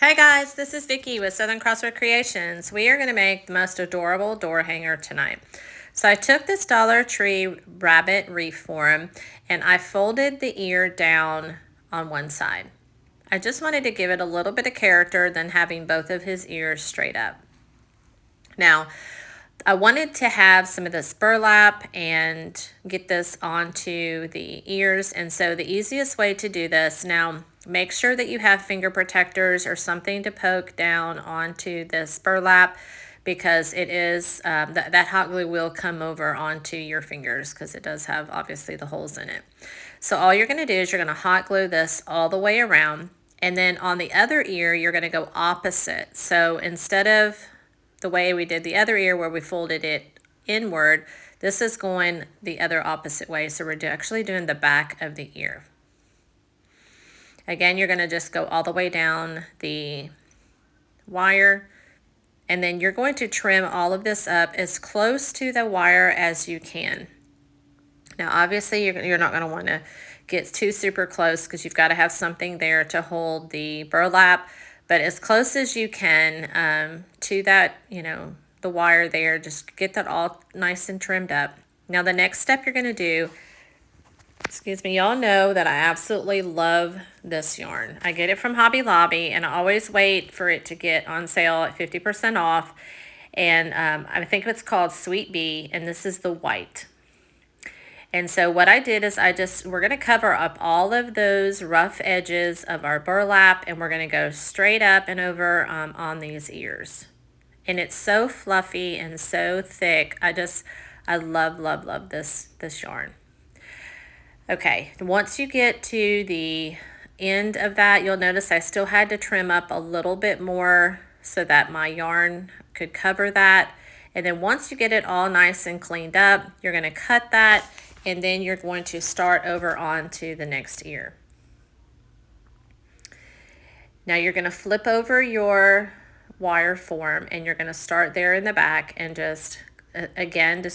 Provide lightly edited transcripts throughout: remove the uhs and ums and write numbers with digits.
Hi guys, this is Vicki with Southern Crossroad Creations. We are going to make the most adorable door hanger tonight. So I took this Dollar Tree rabbit wreath form and I folded the ear down on one side. I just wanted to give it a little bit of character than having both of his ears straight up. Now, I wanted to have some of this burlap and get this onto the ears. And so the easiest way to do this, now make sure that you have finger protectors or something to poke down onto this burlap, because it is, that hot glue will come over onto your fingers because it does have obviously the holes in it. So all you're going to do is you're going to hot glue this all the way around. And then on the other ear, you're going to go opposite. So instead of the way we did the other ear where we folded it inward, this is going the other opposite way. So we're actually doing the back of the ear. Again, you're going to just go all the way down the wire, and then you're going to trim all of this up as close to the wire as you can. Now, obviously, you're not going to want to get too super close because you've got to have something there to hold the burlap, but as close as you can to that, the wire there, just get that all nice and trimmed up. Now, the next step you're going to do, excuse me, y'all know that I absolutely love this yarn. I get it from Hobby Lobby, and I always wait for it to get on sale at 50% off. And I think it's called Sweet Bee, and this is the white. And so what I did is we're going to cover up all of those rough edges of our burlap, and we're going to go straight up and over on these ears. And it's so fluffy and so thick. I love, love, love this yarn. Okay, once you get to the end of that, you'll notice I still had to trim up a little bit more so that my yarn could cover that. And then once you get it all nice and cleaned up, you're going to cut that, and then you're going to start over onto the next ear. Now you're going to flip over your wire form, and you're going to start there in the back and just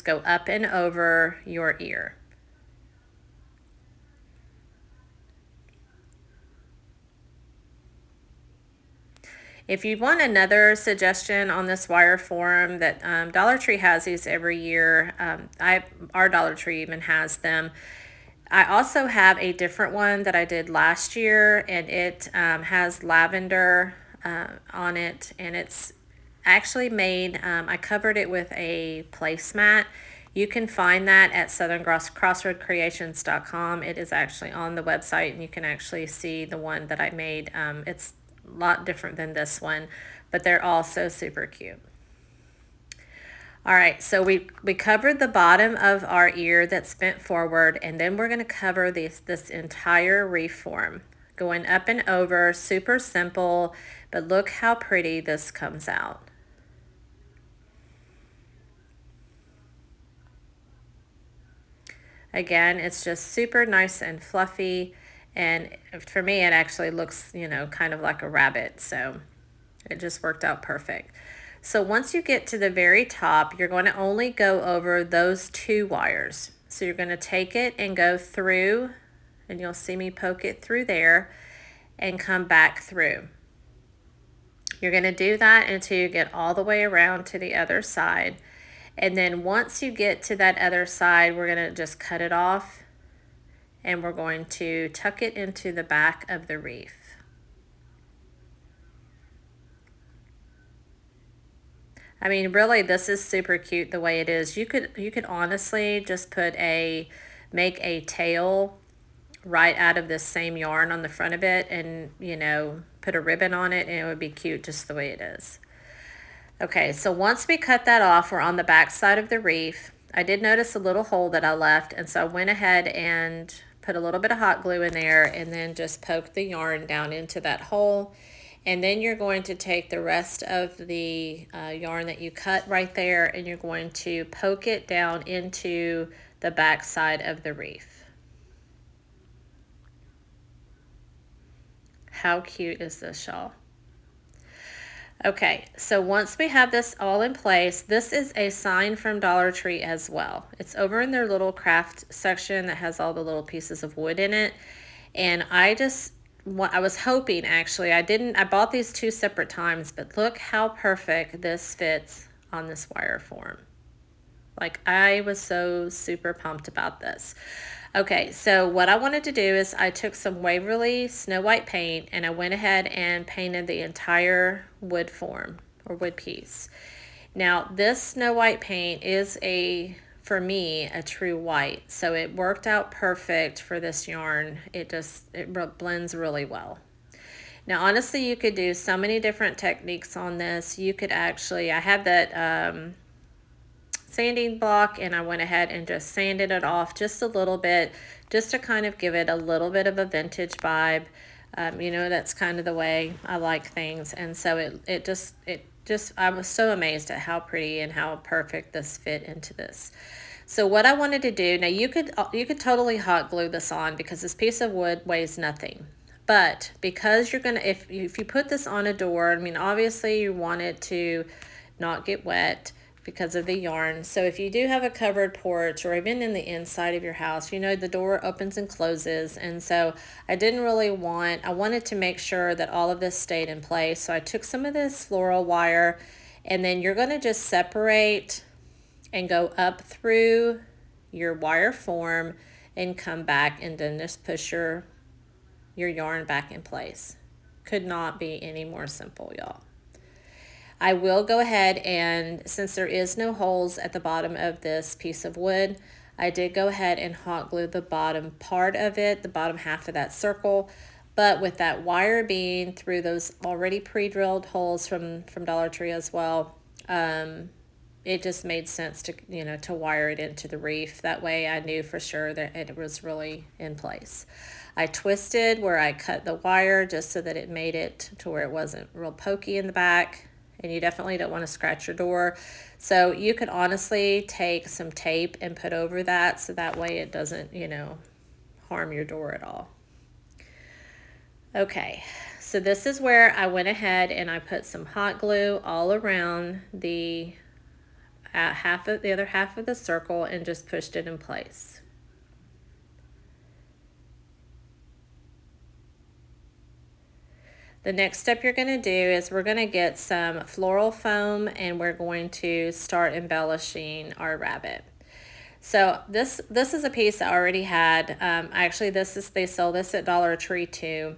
go up and over your ear. If you want another suggestion on this wire form, that Dollar Tree has these every year. Our Dollar Tree even has them. I also have a different one that I did last year, and it has lavender on it, and it's actually made, I covered it with a placemat. You can find that at southern-crossroad-creations.com. It is actually on the website, and you can actually see the one that I made. It's a lot different than this one, but they're all so super cute. All right, so we covered the bottom of our ear that's bent forward, and then we're going to cover this entire wreath form, going up and over, super simple, but look how pretty this comes out. Again, it's just super nice and fluffy, and for me it actually looks, kind of like a rabbit, so it just worked out perfect. So once you get to the very top, you're going to only go over those two wires. So you're going to take it and go through, and you'll see me poke it through there and come back through. You're going to do that until you get all the way around to the other side. And then once you get to that other side, we're going to just cut it off, and we're going to tuck it into the back of the wreath. I mean, really, this is super cute the way it is. You could honestly just make a tail right out of this same yarn on the front of it, and put a ribbon on it, and it would be cute just the way it is. Okay, so once we cut that off, we're on the back side of the wreath. I did notice a little hole that I left, and so I went ahead and put a little bit of hot glue in there, and then just poked the yarn down into that hole. And then you're going to take the rest of the yarn that you cut right there, and you're going to poke it down into the back side of the wreath. How cute is this, y'all? Okay, so once we have this all in place, this is a sign from Dollar Tree as well. It's over in their little craft section that has all the little pieces of wood in it. And I just I was hoping, actually, I bought these 2 separate times, but look how perfect this fits on this wire form. Like, I was so super pumped about this. Okay, so what I wanted to do is I took some Waverly Snow White paint and I went ahead and painted the entire wood form or wood piece. Now, this Snow White paint is for me, a true white. So it worked out perfect for this yarn. It blends really well. Now, honestly, you could do so many different techniques on this. You could actually, I had that sanding block and I went ahead and just sanded it off just a little bit, just to kind of give it a little bit of a vintage vibe. You know, that's kind of the way I like things. And so I was so amazed at how pretty and how perfect this fit into this. So what I wanted to do, now you could totally hot glue this on because this piece of wood weighs nothing. But because you're gonna, if you put this on a door, I mean, obviously you want it to not get wet because of the yarn. So if you do have a covered porch or even in the inside of your house, you know, the door opens and closes. And so I wanted to make sure that all of this stayed in place. So I took some of this floral wire and then you're gonna just separate and go up through your wire form and come back and then just push your yarn back in place. Could not be any more simple, y'all. I will go ahead and, since there is no holes at the bottom of this piece of wood, I did go ahead and hot glue the bottom part of it, the bottom half of that circle. But with that wire being through those already pre-drilled holes from Dollar Tree as well, it just made sense to, you know, to wire it into the Wreath. That way I knew for sure that it was really in place. I twisted where I cut the wire just so that it made it to where it wasn't real pokey in the back. And you definitely don't want to scratch your door. So you could honestly take some tape and put over that so that way it doesn't, you know, harm your door at all. Okay, so this is where I went ahead and I put some hot glue all around the other half of the circle and just pushed it in place. The next step you're going to do is we're going to get some floral foam and we're going to start embellishing our rabbit. So this is a piece I already had. Actually, they sell this at Dollar Tree too.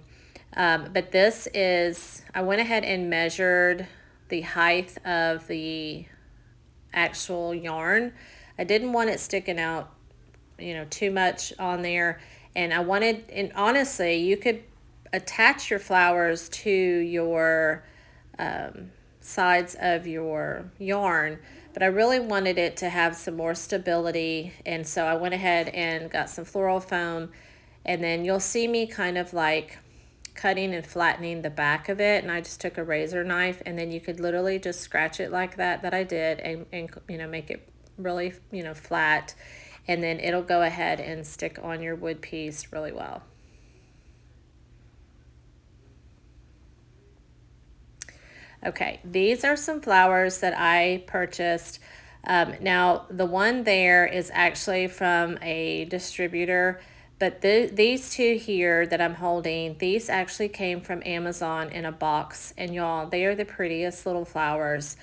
But this is, I went ahead and measured the height of the actual yarn. I didn't want it sticking out, you know, too much on there. And honestly, you could attach your flowers to your sides of your yarn, but I really wanted it to have some more stability. And so I went ahead and got some floral foam, and then you'll see me kind of like cutting and flattening the back of it, and I just took a razor knife, and then you could literally just scratch it like that I did, and you know, make it really, you know, flat, and then it'll go ahead and stick on your wood piece really well. Okay, these are some flowers that I purchased. Now, the one there is actually from a distributor, but these two here that I'm holding, these actually came from Amazon in a box. And y'all, they are the prettiest little flowers.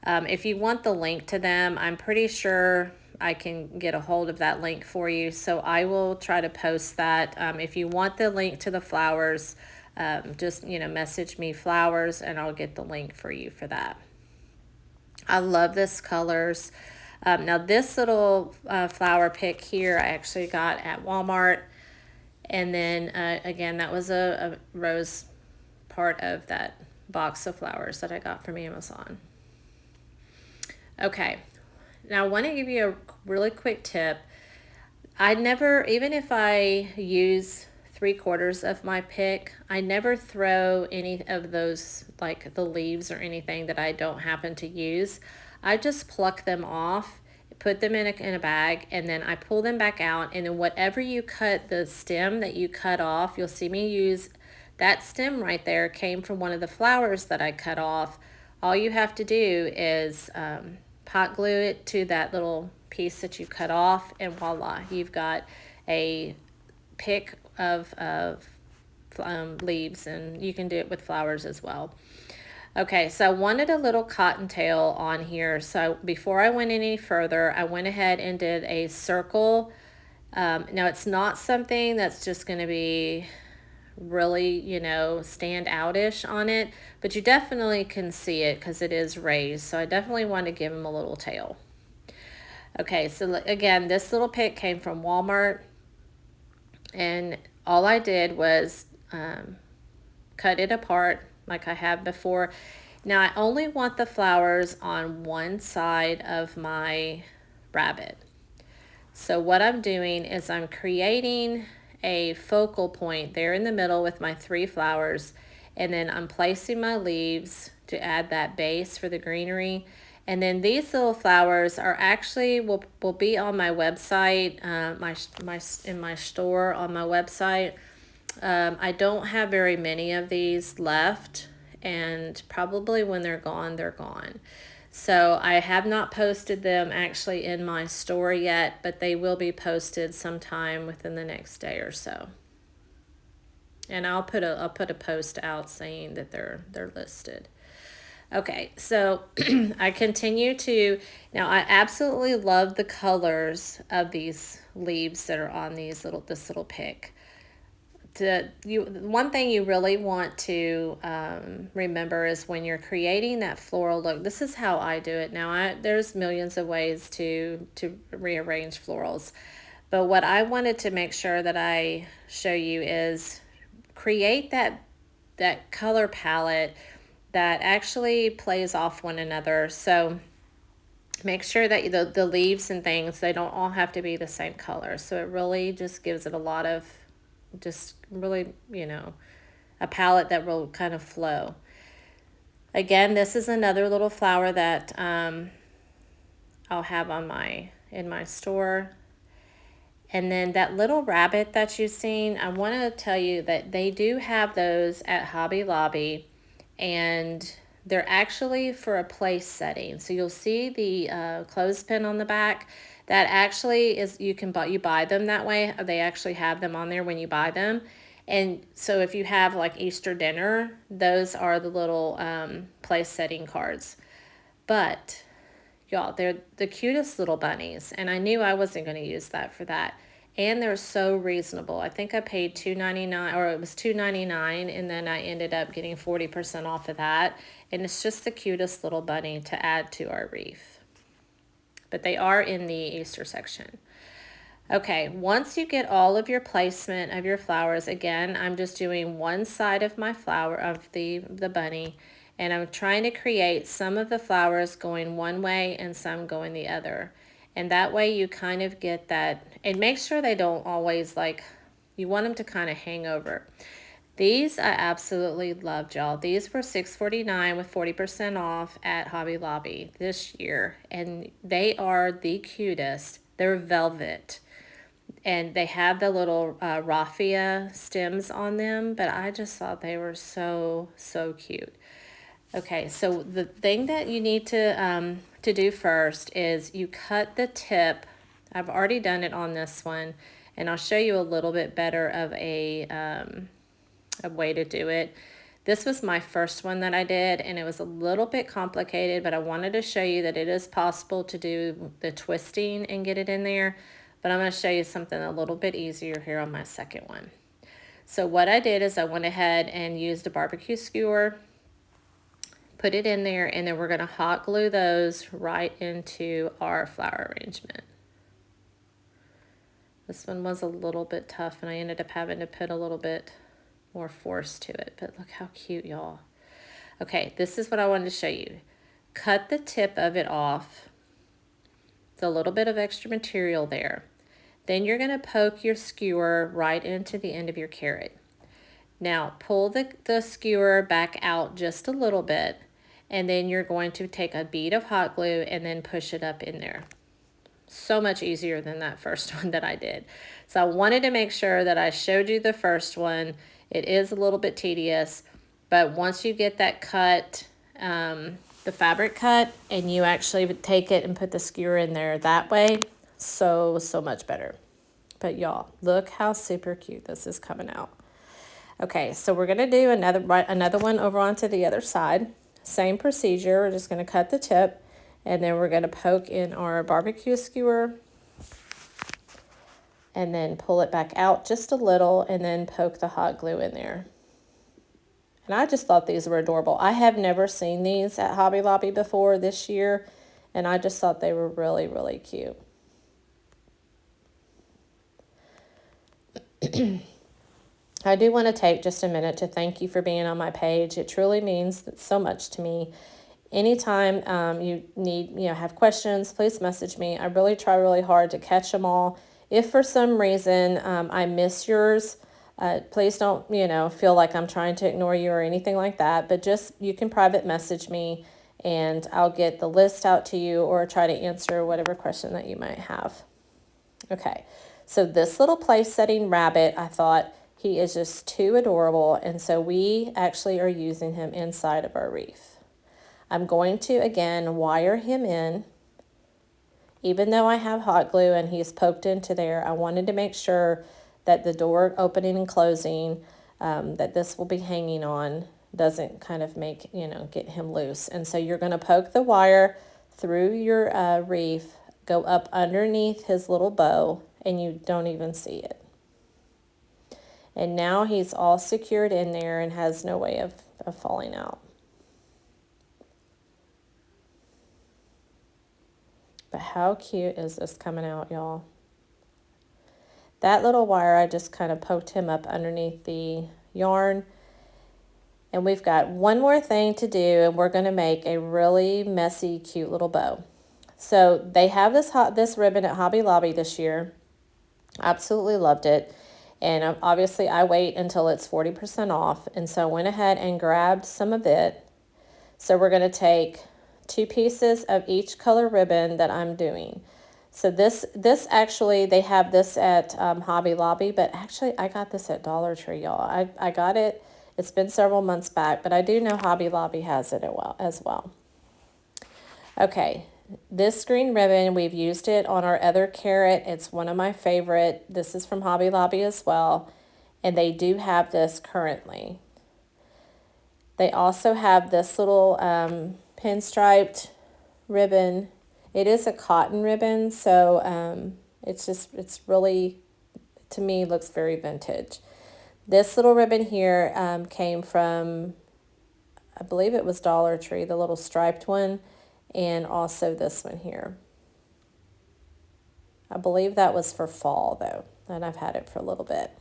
If you want the link to them, I'm pretty sure I can get a hold of that link for you. So I will try to post that. If you want the link to the flowers, just, you know, message me flowers and I'll get the link for you for that. I love this colors. Now this little flower pick here I actually got at Walmart, and then again, that was a rose part of that box of flowers that I got from Amazon. Okay, now I want to give you a really quick tip. I never, even if I use 3/4 of my pick, I never throw any of those, like the leaves or anything that I don't happen to use. I just pluck them off, put them in a bag, and then I pull them back out, and then whatever you cut, the stem that you cut off, you'll see me use that stem right there, came from one of the flowers that I cut off. All you have to do is hot glue it to that little piece that you cut off, and voila, you've got a pick of leaves, and you can do it with flowers as well. Okay, so I wanted a little cottontail on here. So before I went any further, I went ahead and did a circle. Now it's not something that's just going to be really, stand outish on it, but you definitely can see it because it is raised. So I definitely want to give him a little tail. Okay, so again, this little pick came from Walmart, and all I did was cut it apart like I have before. Now I only want the flowers on one side of my rabbit. So what I'm doing is I'm creating a focal point there in the middle with my 3 flowers, and then I'm placing my leaves to add that base for the greenery. And then these little flowers are actually will be on my website, in my store on my website. I don't have very many of these left, and probably when they're gone, they're gone. So I have not posted them actually in my store yet, but they will be posted sometime within the next day or so. And I'll put a post out saying that they're listed. Okay, so I continue to, now I absolutely love the colors of these leaves that are on this little pick. One thing you really want to remember is when you're creating that floral look, this is how I do it. Now there's millions of ways to rearrange florals, but what I wanted to make sure that I show you is create that color palette that actually plays off one another. So make sure that the leaves and things, they don't all have to be the same color. So it really just gives it a lot of, just really, a palette that will kind of flow. Again, this is another little flower that I'll have in my store. And then that little rabbit that you've seen, I want to tell you that they do have those at Hobby Lobby, and they're actually for a place setting. So you'll see the clothespin on the back. That actually is, you buy them that way. They actually have them on there when you buy them. And so if you have like Easter dinner, those are the little place setting cards. But y'all, they're the cutest little bunnies, and I knew I wasn't going to use that for that. And they're so reasonable. I think I paid $2.99, or it was $2.99, and then I ended up getting 40% off of that. And it's just the cutest little bunny to add to our wreath. But they are in the Easter section. Okay, once you get all of your placement of your flowers, again, I'm just doing one side of my flower, of the bunny, and I'm trying to create some of the flowers going one way and some going the other. And that way you kind of get that, and make sure they don't always, like, you want them to kind of hang over. These I absolutely loved, y'all. These were $6.49 with 40% off at Hobby Lobby this year, and they are the cutest. They're velvet, and they have the little raffia stems on them, but I just thought they were so cute. Okay, so the thing that you need to do first is you cut the tip. I've already done it on this one, and I'll show you a little bit better of a way to do it. This was my first one that I did, and it was a little bit complicated, but I wanted to show you that it is possible to do the twisting and get it in there. But I'm going to show you something a little bit easier here on my second one. So what I did is I went ahead and used a barbecue skewer, put it in there, and then we're going to hot glue those right into our flower arrangement. This one was a little bit tough, and I ended up having to put a little bit more force to it, but look how cute, y'all. Okay, this is what I wanted to show you. Cut the tip of it off. It's a little bit of extra material there. Then you're going to poke your skewer right into the end of your carrot. Now pull the skewer back out just a little bit, and then you're going to take a bead of hot glue and then push it up in there. So much easier than that first one that I did. So I wanted to make sure that I showed you the first one. It is a little bit tedious, but once you get that cut, the fabric cut, and you actually take it and put the skewer in there that way, so much better. But y'all, look how super cute this is coming out. Okay, so we're going to do another one over onto the other side. Same procedure. We're just going to cut the tip, and then we're going to poke in our barbecue skewer, and then pull it back out just a little, and then poke the hot glue in there. And I just thought these were adorable. I have never seen these at Hobby Lobby before this year, and I just thought they were really, really cute. I do want to take just a minute to thank you for being on my page. It truly means so much to me. Anytime you need, have questions, please message me. I really try really hard to catch them all. If for some reason I miss yours, please don't, feel like I'm trying to ignore you or anything like that. But just, you can private message me and I'll get the list out to you or try to answer whatever question that you might have. Okay, so this little place setting rabbit, I thought he is just too adorable. And so we actually are using him inside of our wreath. I'm going to, again, wire him in. Even though I have hot glue and he's poked into there, I wanted to make sure that the door opening and closing that this will be hanging on doesn't kind of get him loose. And so you're going to poke the wire through your wreath, go up underneath his little bow, and you don't even see it. And now he's all secured in there and has no way of falling out. But how cute is this coming out, y'all? That little wire, I just kind of poked him up underneath the yarn. And we've got one more thing to do, and we're going to make a really messy, cute little bow. So they have this ribbon at Hobby Lobby this year. Absolutely loved it. And obviously I wait until it's 40% off. And so I went ahead and grabbed some of it. So we're going to take 2 pieces of each color ribbon that I'm doing. So this actually, they have this at Hobby Lobby, but actually I got this at Dollar Tree, y'all. I got it. It's been several months back, but I do know Hobby Lobby has it as well. Okay, this green ribbon, we've used it on our other carrot. It's one of my favorite. This is from Hobby Lobby as well, and they do have this currently. They also have this little pinstriped ribbon. It is a cotton ribbon, so it's really, to me, looks very vintage. This little ribbon here came from, I believe it was Dollar Tree, the little striped one, and also this one here. I believe that was for fall though, and I've had it for a little bit.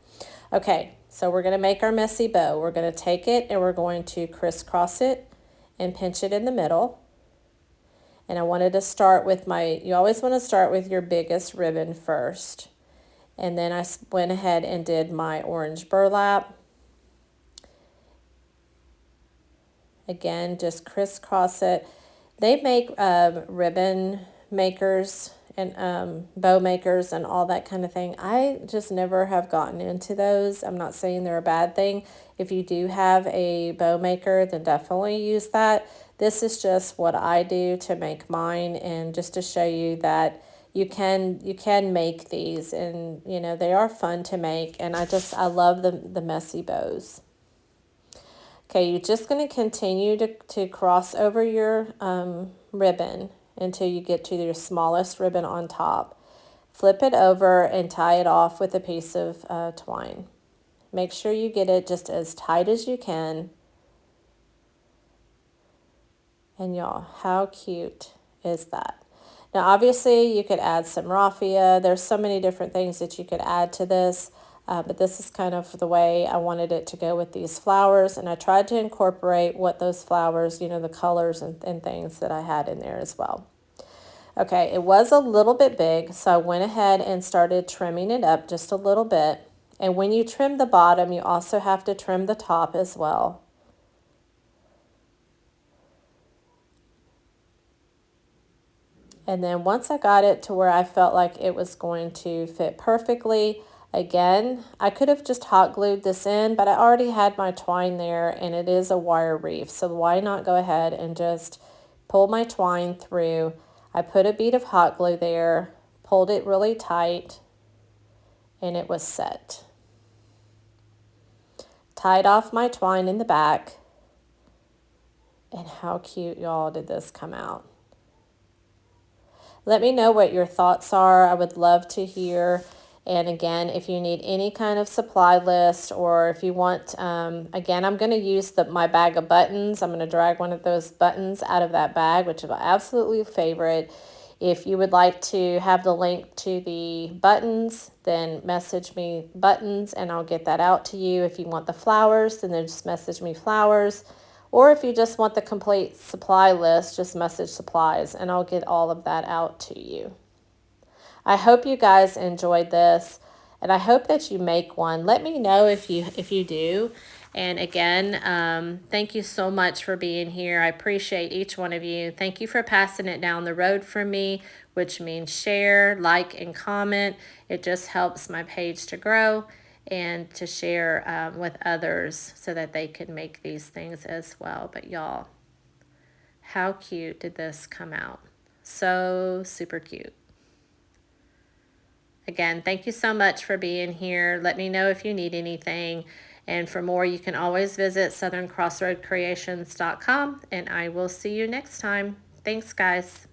Okay, so we're going to make our messy bow. We're going to take it and we're going to crisscross it and pinch it in the middle. And I wanted to start with you always want to start with your biggest ribbon first. And then I went ahead and did my orange burlap. Again, just crisscross it. They make ribbon makers and bow makers and all that kind of thing. I just never have gotten into those. I'm not saying they're a bad thing. If you do have a bow maker, then definitely use that. This is just what I do to make mine, and just to show you that you can make these, and they are fun to make, and I love the messy bows. Okay, you're just going to continue to cross over your ribbon until you get to your smallest ribbon on top. Flip it over and tie it off with a piece of twine. Make sure you get it just as tight as you can. And y'all, how cute is that? Now, obviously, you could add some raffia. There's so many different things that you could add to this. But this is kind of the way I wanted it to go with these flowers. And I tried to incorporate what those flowers, the colors and things that I had in there as well. Okay, it was a little bit big, so I went ahead and started trimming it up just a little bit. And when you trim the bottom, you also have to trim the top as well. And then once I got it to where I felt like it was going to fit perfectly, again, I could have just hot glued this in, but I already had my twine there, and it is a wire wreath. So why not go ahead and just pull my twine through. I put a bead of hot glue there, pulled it really tight, and it was set. tied off my twine in the back. And how cute, y'all, did this come out? Let me know what your thoughts are. I would love to hear. And again, if you need any kind of supply list, or if you want, again, I'm going to use my bag of buttons. I'm going to drag one of those buttons out of that bag, which is my absolutely favorite. If you would like to have the link to the buttons, then message me buttons and I'll get that out to you. If you want the flowers, then just message me flowers. Or if you just want the complete supply list, just message supplies and I'll get all of that out to you. I hope you guys enjoyed this, and I hope that you make one. Let me know if you do. And again, thank you so much for being here. I appreciate each one of you. Thank you for passing it down the road for me, which means share, like, and comment. It just helps my page to grow and to share with others so that they can make these things as well. But y'all, how cute did this come out? So super cute. Again, thank you so much for being here. Let me know if you need anything. And for more, you can always visit southerncrossroadcreations.com. And I will see you next time. Thanks, guys.